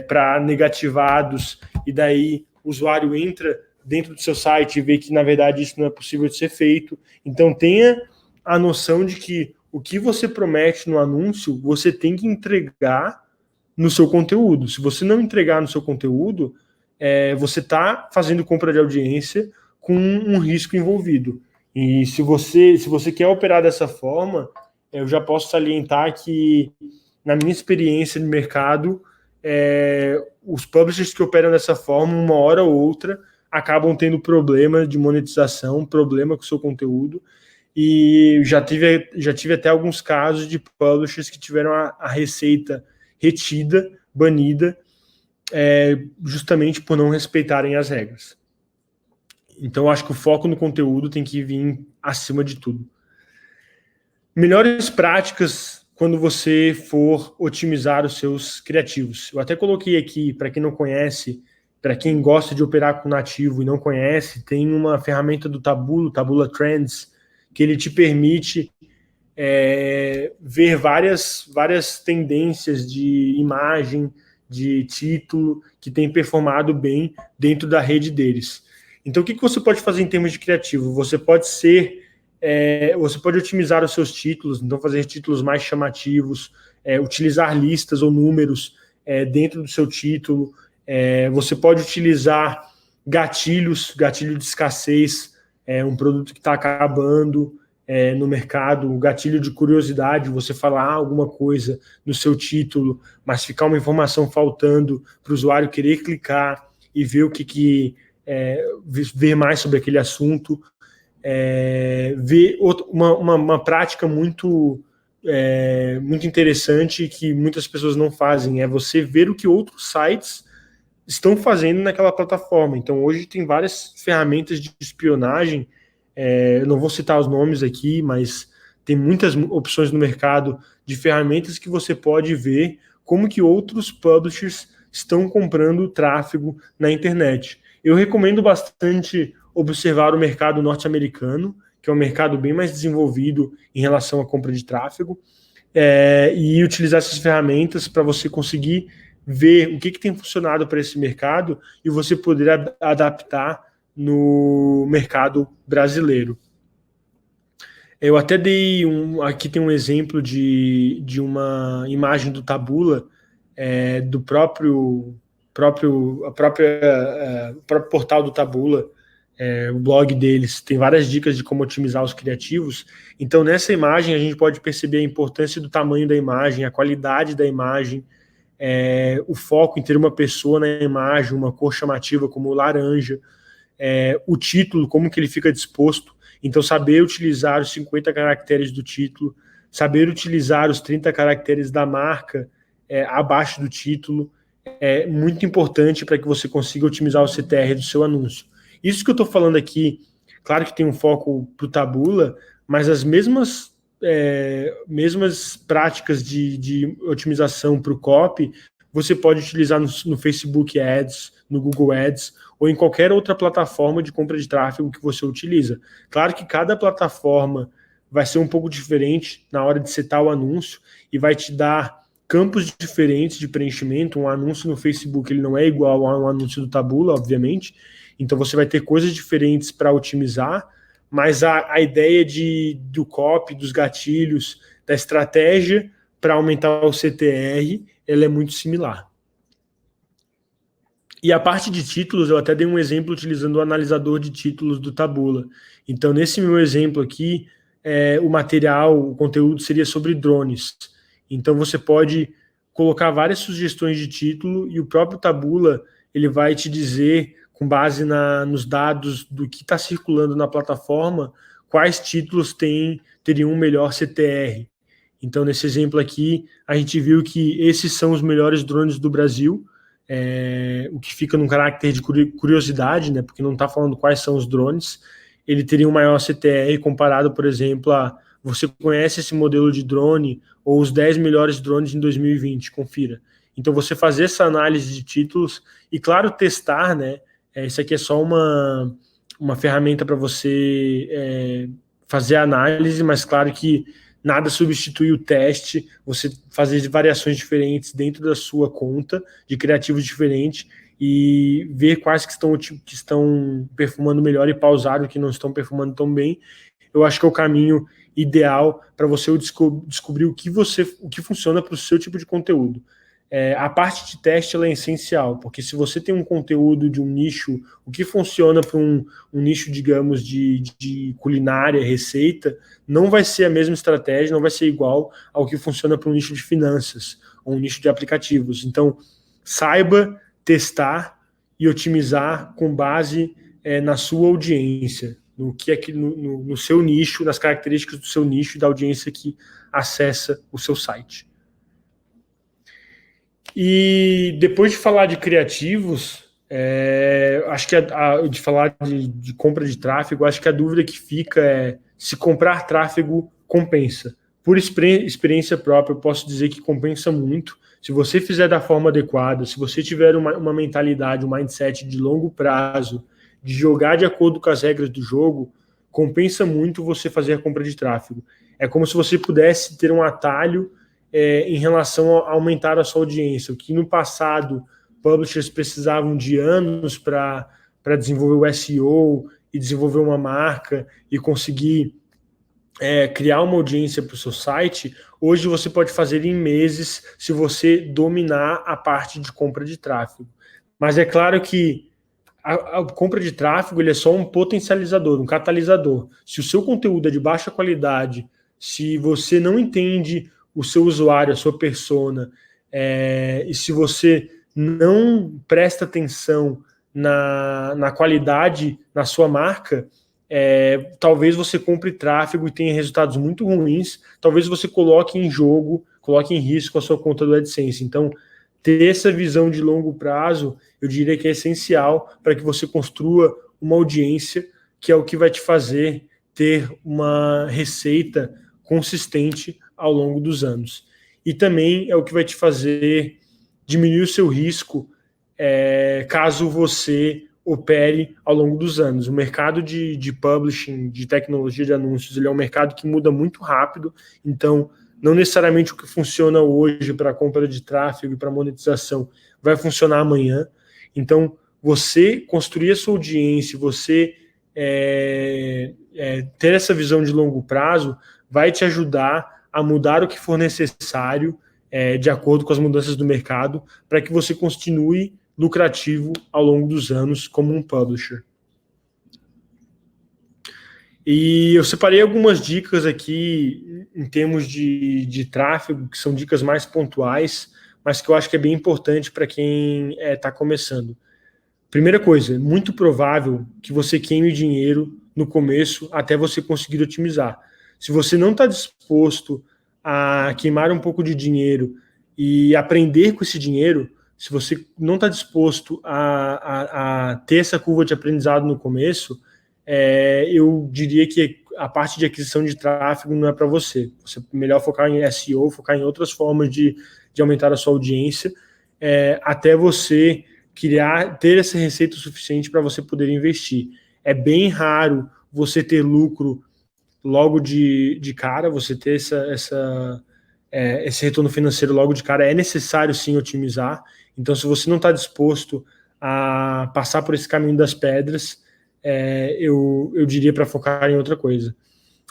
S1: para negativados, e daí o usuário entra dentro do seu site e vê que, na verdade, isso não é possível de ser feito. Então, tenha a noção de que o que você promete no anúncio, você tem que entregar no seu conteúdo. Se você não entregar no seu conteúdo, você está fazendo compra de audiência com um risco envolvido. E se você quer operar dessa forma, eu já posso salientar que, na minha experiência de mercado, os publishers que operam dessa forma, uma hora ou outra, acabam tendo problema de monetização, problema com o seu conteúdo, e já tive até alguns casos de publishers que tiveram a receita retida, banida, justamente por não respeitarem as regras. Então, eu acho que o foco no conteúdo tem que vir acima de tudo. Melhores práticas quando você for otimizar os seus criativos. Eu até coloquei aqui, para quem não conhece, para quem gosta de operar com nativo e não conhece, tem uma ferramenta do Taboola Trends, que ele te permite ver várias tendências de imagem, de título, que tem performado bem dentro da rede deles. Então, o que você pode fazer em termos de criativo? Você pode otimizar os seus títulos, então fazer títulos mais chamativos, utilizar listas ou números dentro do seu título. Você pode utilizar gatilho de escassez, um produto que está acabando no mercado, o gatilho de curiosidade, você falar alguma coisa no seu título, mas ficar uma informação faltando para o usuário querer clicar e ver ver mais sobre aquele assunto. Ver uma prática muito interessante que muitas pessoas não fazem, é você ver o que outros sites estão fazendo naquela plataforma. Então, hoje tem várias ferramentas de espionagem, eu não vou citar os nomes aqui, mas tem muitas opções no mercado de ferramentas que você pode ver como que outros publishers estão comprando tráfego na internet. Eu recomendo bastante observar o mercado norte-americano, que é um mercado bem mais desenvolvido em relação à compra de tráfego, e utilizar essas ferramentas para você conseguir ver o que tem funcionado para esse mercado e você poder adaptar no mercado brasileiro. Eu até dei aqui tem um exemplo de uma imagem do Taboola, do próprio portal do Taboola, o blog deles, tem várias dicas de como otimizar os criativos. Então, nessa imagem, a gente pode perceber a importância do tamanho da imagem, a qualidade da imagem, o foco em ter uma pessoa na imagem, uma cor chamativa como laranja, o título, como que ele fica disposto. Então, saber utilizar os 50 caracteres do título, saber utilizar os 30 caracteres da marca abaixo do título, é muito importante para que você consiga otimizar o CTR do seu anúncio. Isso que eu estou falando aqui, claro que tem um foco para o Taboola, mas as mesmas práticas de otimização para o copy, você pode utilizar no Facebook Ads, no Google Ads, ou em qualquer outra plataforma de compra de tráfego que você utiliza. Claro que cada plataforma vai ser um pouco diferente na hora de setar o anúncio e vai te dar campos diferentes de preenchimento. Um anúncio no Facebook ele não é igual a um anúncio do Taboola, obviamente, então você vai ter coisas diferentes para otimizar, mas a ideia do copy, dos gatilhos, da estratégia para aumentar o CTR, ela é muito similar. E a parte de títulos, eu até dei um exemplo utilizando o analisador de títulos do Taboola. Então, nesse meu exemplo aqui, o conteúdo seria sobre drones. Então, você pode colocar várias sugestões de título e o próprio Taboola, ele vai te dizer, com base nos dados do que está circulando na plataforma, quais títulos teriam um melhor CTR. Então, nesse exemplo aqui, a gente viu que esses são os melhores drones do Brasil, o que fica num caráter de curiosidade, né, porque não está falando quais são os drones. Ele teria um maior CTR comparado, por exemplo, a você conhece esse modelo de drone ou os 10 melhores drones em 2020, confira. Então, você fazer essa análise de títulos e, claro, testar, né, isso aqui é só uma ferramenta para você fazer a análise, mas claro que nada substitui o teste, você fazer variações diferentes dentro da sua conta, de criativos diferentes, e ver quais que estão perfumando melhor e pausar o que não estão perfumando tão bem. Eu acho que é o caminho ideal para você descobrir o que funciona para o seu tipo de conteúdo. A parte de teste ela é essencial, porque se você tem um conteúdo de um nicho, o que funciona para um nicho, digamos, de culinária, receita, não vai ser a mesma estratégia, não vai ser igual ao que funciona para um nicho de finanças, ou um nicho de aplicativos. Então, saiba testar e otimizar com base na sua audiência, no seu nicho, nas características do seu nicho e da audiência que acessa o seu site. E depois de falar de criativos, Acho que de falar de compra de tráfego, acho que a dúvida que fica é se comprar tráfego compensa. Por experiência própria, eu posso dizer que compensa muito. Se você fizer da forma adequada, se você tiver uma mentalidade, um mindset de longo prazo, de jogar de acordo com as regras do jogo, compensa muito você fazer a compra de tráfego. É como se você pudesse ter um atalho em relação a aumentar a sua audiência, o que no passado publishers precisavam de anos para desenvolver o SEO e desenvolver uma marca e conseguir criar uma audiência para o seu site. Hoje você pode fazer em meses se você dominar a parte de compra de tráfego. Mas é claro que a compra de tráfego ele é só um potencializador, um catalisador. Se o seu conteúdo é de baixa qualidade, se você não entende o seu usuário, a sua persona, e se você não presta atenção na qualidade na sua marca, talvez você compre tráfego e tenha resultados muito ruins, talvez você coloque em jogo, coloque em risco a sua conta do AdSense. Então, ter essa visão de longo prazo, eu diria que é essencial para que você construa uma audiência, que é o que vai te fazer ter uma receita consistente ao longo dos anos. E também é o que vai te fazer diminuir o seu risco caso você opere ao longo dos anos. O mercado de publishing, de tecnologia de anúncios, ele é um mercado que muda muito rápido, então não necessariamente o que funciona hoje para compra de tráfego e para monetização vai funcionar amanhã. Então, você construir a sua audiência, você ter essa visão de longo prazo, vai te ajudar a mudar o que for necessário de acordo com as mudanças do mercado, para que você continue lucrativo ao longo dos anos como um publisher. E eu separei algumas dicas aqui em termos de tráfego, que são dicas mais pontuais, mas que eu acho que é bem importante para quem está começando. Primeira coisa, é muito provável que você queime dinheiro no começo até você conseguir otimizar. Se você não está disposto a queimar um pouco de dinheiro e aprender com esse dinheiro, se você não está disposto a ter essa curva de aprendizado no começo, eu diria que a parte de aquisição de tráfego não é para você. Você melhor focar em SEO, focar em outras formas de aumentar a sua audiência, até você ter essa receita suficiente para você poder investir. É bem raro você ter lucro logo de cara, você ter esse retorno financeiro logo de cara. É necessário sim otimizar. Então, se você não está disposto a passar por esse caminho das pedras, eu diria para focar em outra coisa.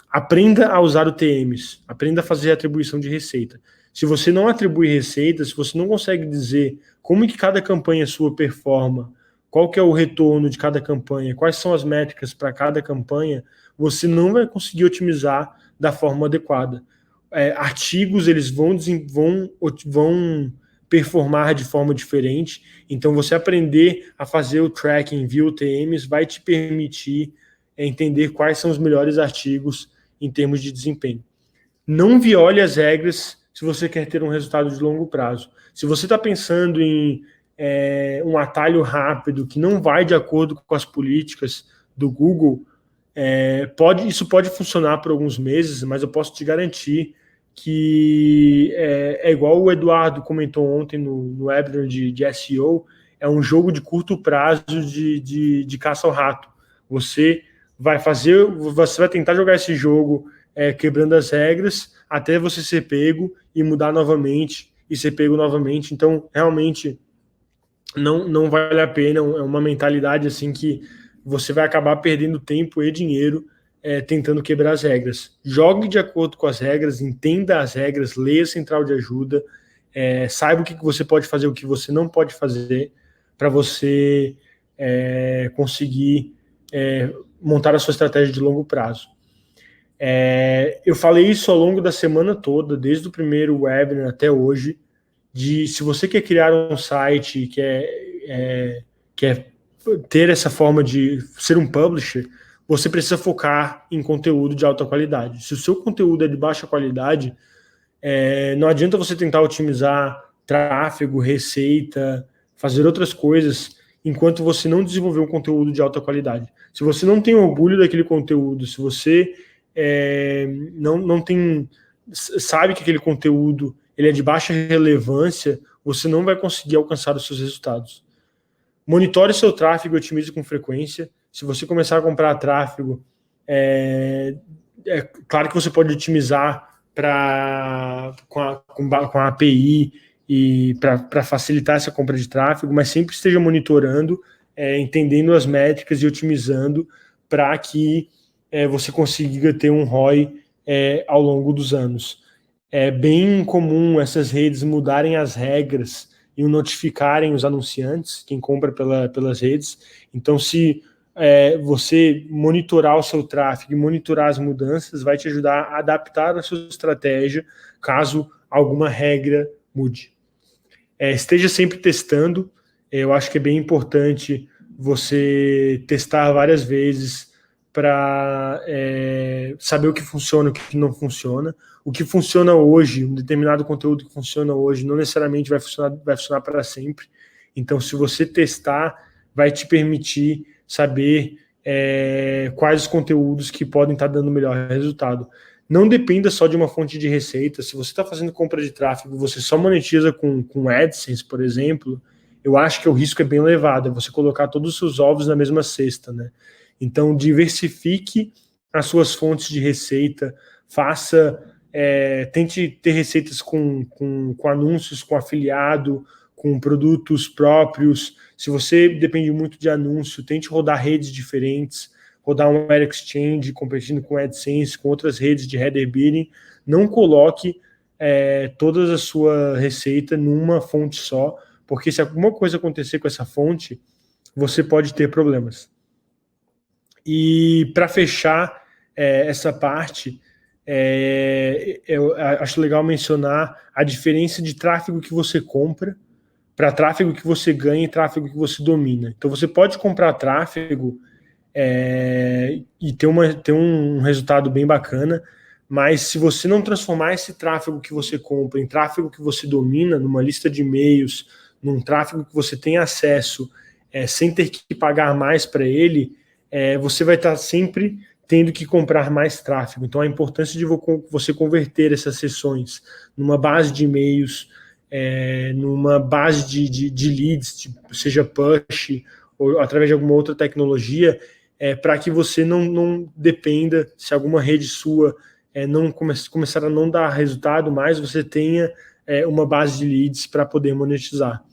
S1: Aprenda a usar o TMs, aprenda a fazer atribuição de receita. Se você não atribui receita, se você não consegue dizer como que cada campanha sua performa, qual que é o retorno de cada campanha, quais são as métricas para cada campanha, você não vai conseguir otimizar da forma adequada. Artigos, eles vão performar de forma diferente, então você aprender a fazer o tracking via UTMs vai te permitir entender quais são os melhores artigos em termos de desempenho. Não viole as regras se você quer ter um resultado de longo prazo. Se você está pensando em um atalho rápido que não vai de acordo com as políticas do Google, isso pode funcionar por alguns meses, mas eu posso te garantir que é igual o Eduardo comentou ontem no webinar de SEO, é um jogo de curto prazo de caça ao rato. Você vai tentar jogar esse jogo quebrando as regras até você ser pego e mudar novamente e ser pego novamente. Então, realmente, não vale a pena. É uma mentalidade assim que você vai acabar perdendo tempo e dinheiro tentando quebrar as regras. Jogue de acordo com as regras, entenda as regras, leia a central de ajuda, saiba o que você pode fazer, o que você não pode fazer, para você conseguir montar a sua estratégia de longo prazo. Eu falei isso ao longo da semana toda, desde o primeiro webinar até hoje, se você quer criar um site, quer ter essa forma de ser um publisher, você precisa focar em conteúdo de alta qualidade. Se o seu conteúdo é de baixa qualidade, não adianta você tentar otimizar tráfego, receita, fazer outras coisas enquanto você não desenvolver um conteúdo de alta qualidade. Se você não tem orgulho daquele conteúdo, se você não tem, sabe que aquele conteúdo ele é de baixa relevância, você não vai conseguir alcançar os seus resultados. Monitore seu tráfego e otimize com frequência. Se você começar a comprar tráfego, é claro que você pode otimizar com a API e para facilitar essa compra de tráfego, mas sempre esteja monitorando, entendendo as métricas e otimizando para que você consiga ter um ROI ao longo dos anos. É bem comum essas redes mudarem as regras e notificarem os anunciantes, quem compra pelas redes. Então, se você monitorar o seu tráfego e monitorar as mudanças, vai te ajudar a adaptar a sua estratégia caso alguma regra mude. Esteja sempre testando. Eu acho que é bem importante você testar várias vezes para saber o que funciona e o que não funciona. O que funciona hoje, um determinado conteúdo que funciona hoje, não necessariamente vai funcionar para sempre. Então, se você testar, vai te permitir saber quais os conteúdos que podem estar dando melhor resultado. Não dependa só de uma fonte de receita. Se você está fazendo compra de tráfego, você só monetiza com AdSense, por exemplo, eu acho que o risco é bem elevado, é você colocar todos os seus ovos na mesma cesta, né? Então, diversifique as suas fontes de receita, tente ter receitas com anúncios, com afiliado, com produtos próprios. Se você depende muito de anúncio, tente rodar redes diferentes, rodar um Air Exchange competindo com AdSense, com outras redes de header bidding. Não coloque toda a sua receita numa fonte só, porque se alguma coisa acontecer com essa fonte, você pode ter problemas. E para fechar essa parte, eu acho legal mencionar a diferença de tráfego que você compra para tráfego que você ganha e tráfego que você domina. Então você pode comprar tráfego e ter um resultado bem bacana, mas se você não transformar esse tráfego que você compra em tráfego que você domina, numa lista de e-mails, num tráfego que você tem acesso sem ter que pagar mais para ele, você vai estar sempre tendo que comprar mais tráfego. Então a importância de você converter essas sessões numa base de e-mails, numa base de leads, seja push ou através de alguma outra tecnologia, para que você não dependa, se alguma rede sua não começar a não dar resultado mais, você tenha uma base de leads para poder monetizar.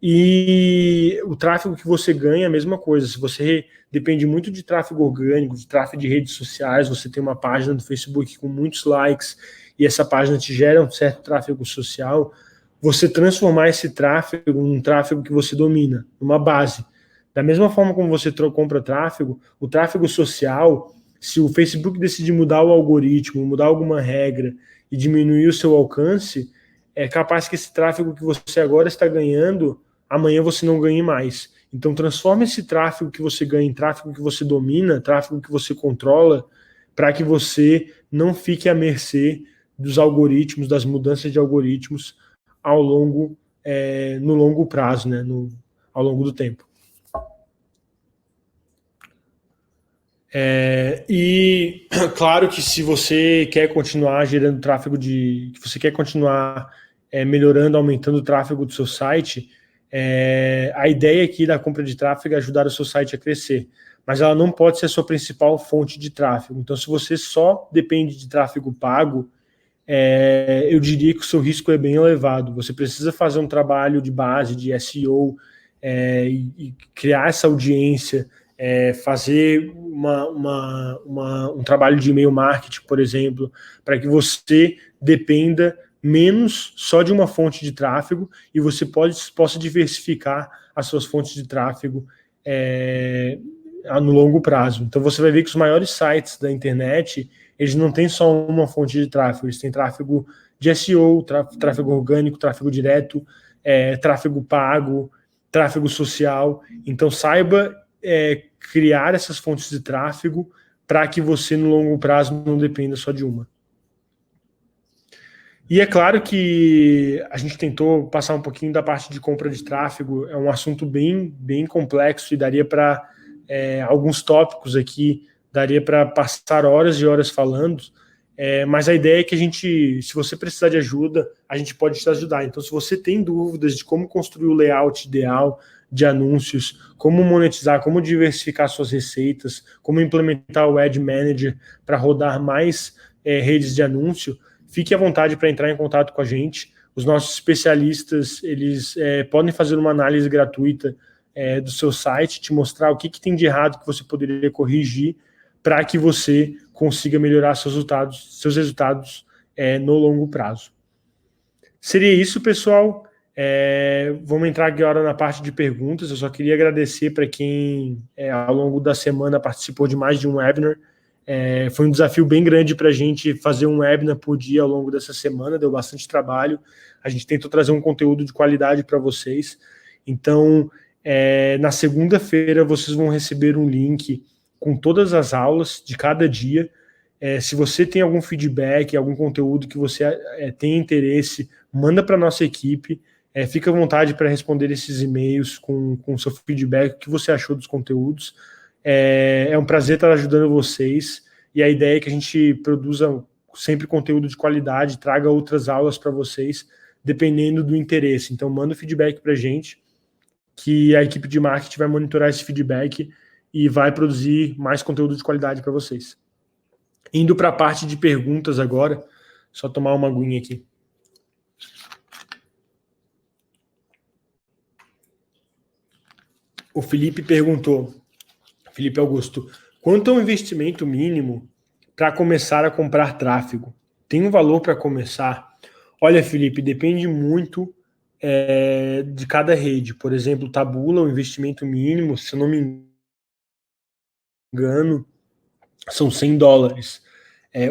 S1: E o tráfego que você ganha é a mesma coisa. Se você depende muito de tráfego orgânico, de tráfego de redes sociais, você tem uma página do Facebook com muitos likes e essa página te gera um certo tráfego social, você transformar esse tráfego num tráfego que você domina, numa base. Da mesma forma como você compra tráfego, o tráfego social, se o Facebook decidir mudar o algoritmo, mudar alguma regra e diminuir o seu alcance, é capaz que esse tráfego que você agora está ganhando, amanhã você não ganhe mais. Então transforme esse tráfego que você ganha em tráfego que você domina, tráfego que você controla, para que você não fique à mercê dos algoritmos, das mudanças de algoritmos no longo prazo, né, ao longo do tempo. E claro que se você quer continuar gerando tráfego se você quer continuar melhorando, aumentando o tráfego do seu site, a ideia aqui da compra de tráfego é ajudar o seu site a crescer, mas ela não pode ser a sua principal fonte de tráfego. Então, se você só depende de tráfego pago, eu diria que o seu risco é bem elevado. Você precisa fazer um trabalho de base, de SEO, e criar essa audiência, fazer um trabalho de e-mail marketing, por exemplo, para que você dependa menos só de uma fonte de tráfego e você possa diversificar as suas fontes de tráfego no longo prazo. Então você vai ver que os maiores sites da internet, eles não têm só uma fonte de tráfego, eles têm tráfego de SEO, tráfego orgânico, tráfego direto, tráfego pago, tráfego social. Então saiba criar essas fontes de tráfego para que você no longo prazo não dependa só de uma. E é claro que a gente tentou passar um pouquinho da parte de compra de tráfego, é um assunto bem complexo e daria para alguns tópicos aqui, daria para passar horas e horas falando, mas a ideia é que a gente, se você precisar de ajuda, a gente pode te ajudar. Então, se você tem dúvidas de como construir o layout ideal de anúncios, como monetizar, como diversificar suas receitas, como implementar o Ad Manager para rodar mais redes de anúncio, fique à vontade para entrar em contato com a gente. Os nossos especialistas, eles podem fazer uma análise gratuita do seu site, te mostrar o que tem de errado que você poderia corrigir para que você consiga melhorar seus resultados no longo prazo. Seria isso, pessoal. Vamos entrar agora na parte de perguntas. Eu só queria agradecer para quem ao longo da semana participou de mais de um webinar. Foi um desafio bem grande para a gente fazer um webinar por dia ao longo dessa semana, deu bastante trabalho. A gente tentou trazer um conteúdo de qualidade para vocês. Então, na segunda-feira, vocês vão receber um link com todas as aulas de cada dia. Se você tem algum feedback, algum conteúdo que você tem interesse, manda para a nossa equipe. Fica à vontade para responder esses e-mails com o seu feedback, o que você achou dos conteúdos. É um prazer estar ajudando vocês, e a ideia é que a gente produza sempre conteúdo de qualidade, traga outras aulas para vocês, dependendo do interesse. Então, manda o feedback para a gente, que a equipe de marketing vai monitorar esse feedback e vai produzir mais conteúdo de qualidade para vocês. Indo para a parte de perguntas agora, só tomar uma aguinha aqui. O Felipe perguntou, Felipe Augusto, quanto é o investimento mínimo para começar a comprar tráfego? Tem um valor para começar? Olha, Felipe, depende muito de cada rede. Por exemplo, Taboola, o investimento mínimo, se eu não me engano, são $100.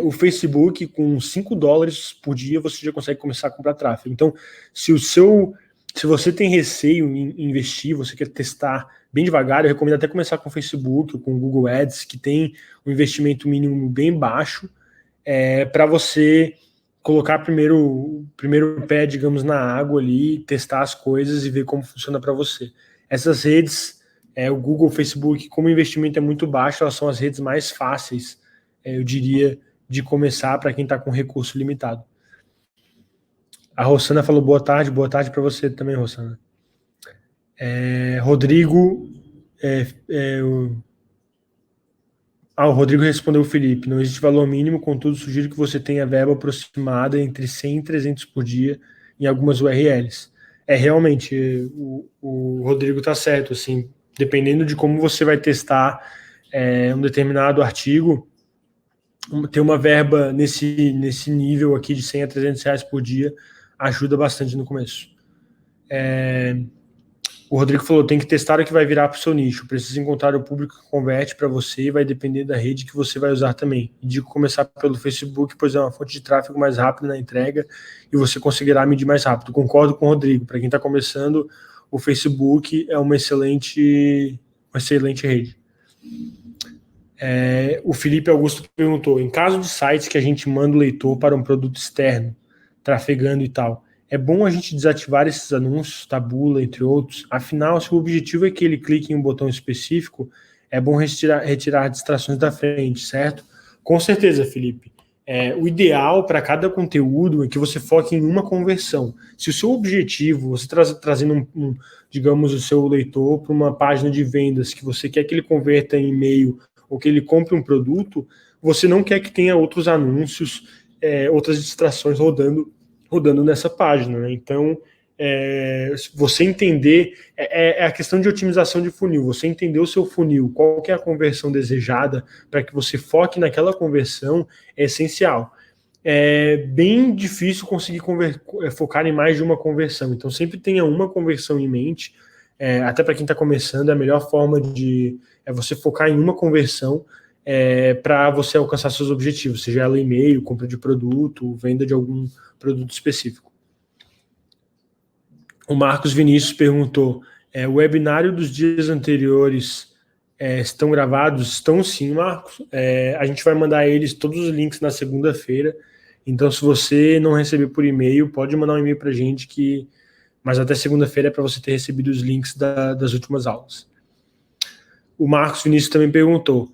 S1: O Facebook, com $5 por dia, você já consegue começar a comprar tráfego. Então, se você tem receio em investir, você quer testar bem devagar, eu recomendo até começar com o Facebook ou com o Google Ads, que tem um investimento mínimo bem baixo, para você colocar o primeiro pé, digamos, na água ali, testar as coisas e ver como funciona para você. Essas redes, o Google, o Facebook, como o investimento é muito baixo, elas são as redes mais fáceis, eu diria, de começar para quem está com recurso limitado. A Rosana falou boa tarde para você também, Rosana. Rodrigo, o Rodrigo respondeu o Felipe, não existe valor mínimo, contudo sugiro que você tenha verba aproximada entre 100 e 300 por dia em algumas URLs. Realmente, o Rodrigo está certo, assim, dependendo de como você vai testar um determinado artigo, ter uma verba nesse nível aqui de 100 a 300 reais por dia ajuda bastante no começo. O Rodrigo falou, tem que testar o que vai virar para o seu nicho, precisa encontrar o público que converte para você e vai depender da rede que você vai usar também. Digo começar pelo Facebook, pois é uma fonte de tráfego mais rápida na entrega e você conseguirá medir mais rápido. Concordo com o Rodrigo, para quem está começando, o Facebook é uma excelente rede. O Felipe Augusto perguntou, em caso de sites que a gente manda o leitor para um produto externo, trafegando e tal, é bom a gente desativar esses anúncios, Taboola, entre outros. Afinal, se o objetivo é que ele clique em um botão específico, é bom retirar distrações da frente, certo? Com certeza, Felipe. O ideal para cada conteúdo é que você foque em uma conversão. Se o seu objetivo, você trazendo digamos, o seu leitor para uma página de vendas, que você quer que ele converta em e-mail ou que ele compre um produto, você não quer que tenha outros anúncios, outras distrações rodando nessa página, né? Então, você entender, a questão de otimização de funil, você entender o seu funil, qual que é a conversão desejada, para que você foque naquela conversão, é essencial. É bem difícil conseguir focar em mais de uma conversão, então sempre tenha uma conversão em mente, até para quem está começando, a melhor forma é você focar em uma conversão, para você alcançar seus objetivos, seja ela e-mail, compra de produto, venda de algum produto específico. O Marcos Vinícius perguntou, o webinário dos dias anteriores estão gravados? Estão sim, Marcos. A gente vai mandar eles todos os links na segunda-feira. Então, se você não receber por e-mail, pode mandar um e-mail para a gente, mas até segunda-feira é para você ter recebido os links das últimas aulas. O Marcos Vinícius também perguntou,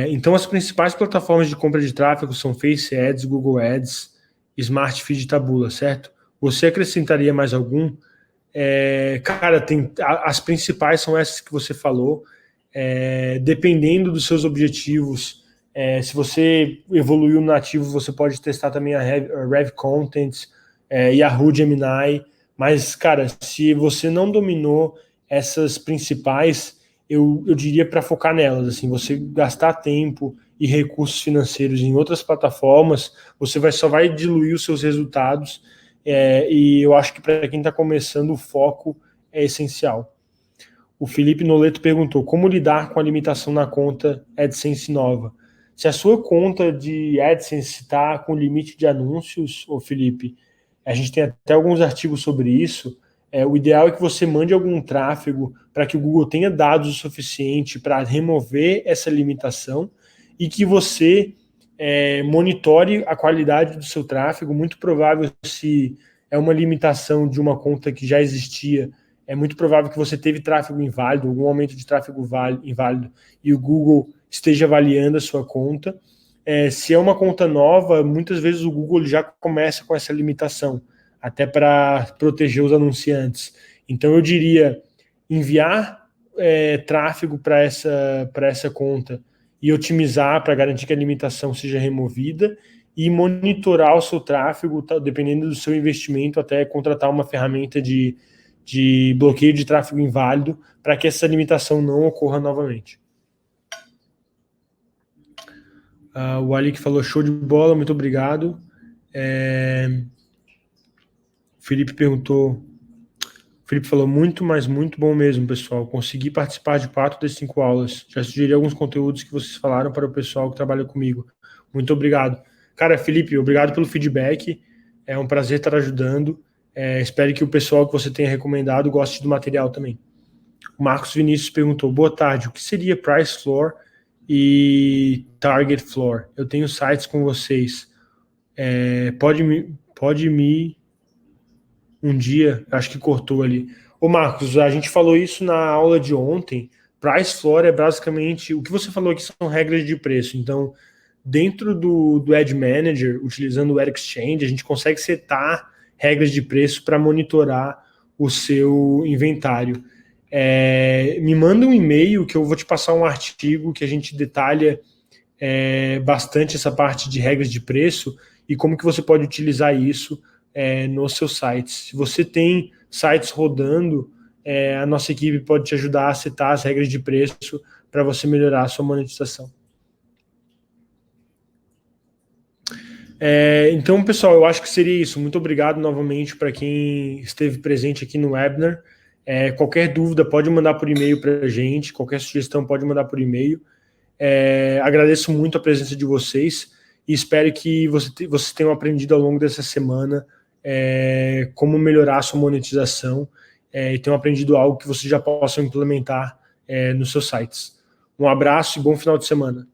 S1: então as principais plataformas de compra de tráfego são Face Ads, Google Ads, Smart Feed e Taboola, certo? Você acrescentaria mais algum? Cara, as principais são essas que você falou, dependendo dos seus objetivos. Se você evoluiu no nativo, você pode testar também a Rev Content, Yahoo Gemini, mas, cara, se você não dominou essas principais, eu diria para focar nelas, assim, você gastar tempo e recursos financeiros em outras plataformas, você só vai diluir os seus resultados, e eu acho que para quem está começando, o foco é essencial. O Felipe Noleto perguntou, como lidar com a limitação na conta AdSense nova? Se a sua conta de AdSense está com limite de anúncios, ô Felipe, a gente tem até alguns artigos sobre isso, o ideal é que você mande algum tráfego para que o Google tenha dados o suficiente para remover essa limitação e que você monitore a qualidade do seu tráfego. Muito provável, se é uma limitação de uma conta que já existia, é muito provável que você teve tráfego inválido, algum aumento de tráfego inválido, e o Google esteja avaliando a sua conta. Se é uma conta nova, muitas vezes o Google já começa com essa limitação, até para proteger os anunciantes. Então eu diria, enviar tráfego para essa conta e otimizar para garantir que a limitação seja removida e monitorar o seu tráfego, dependendo do seu investimento, até contratar uma ferramenta de bloqueio de tráfego inválido para que essa limitação não ocorra novamente. O Ali que falou, show de bola, muito obrigado. O Felipe perguntou, o Felipe falou, muito, mas muito bom mesmo, pessoal. Consegui participar de 4 das 5 aulas. Já sugeri alguns conteúdos que vocês falaram para o pessoal que trabalha comigo. Muito obrigado. Cara, Felipe, obrigado pelo feedback. É um prazer estar ajudando. Espero que o pessoal que você tenha recomendado goste do material também. O Marcos Vinícius perguntou, boa tarde, o que seria Price Floor e Target Floor? Eu tenho sites com vocês. Pode me um dia, acho que cortou ali. Ô Marcos, a gente falou isso na aula de ontem. Price Floor é basicamente, o que você falou aqui são regras de preço. Então, dentro do Ad Manager, utilizando o Ad Exchange, a gente consegue setar regras de preço para monitorar o seu inventário. Me manda um e-mail que eu vou te passar um artigo que a gente detalha bastante essa parte de regras de preço e como que você pode utilizar isso nos seus sites. Se você tem sites rodando, a nossa equipe pode te ajudar a setar as regras de preço para você melhorar a sua monetização. Então, pessoal, eu acho que seria isso. Muito obrigado novamente para quem esteve presente aqui no webinar. Qualquer dúvida pode mandar por e-mail para a gente, qualquer sugestão pode mandar por e-mail. Agradeço muito a presença de vocês e espero que vocês tenham aprendido ao longo dessa semana como melhorar a sua monetização e tenham aprendido algo que vocês já possam implementar nos seus sites. Um abraço e bom final de semana.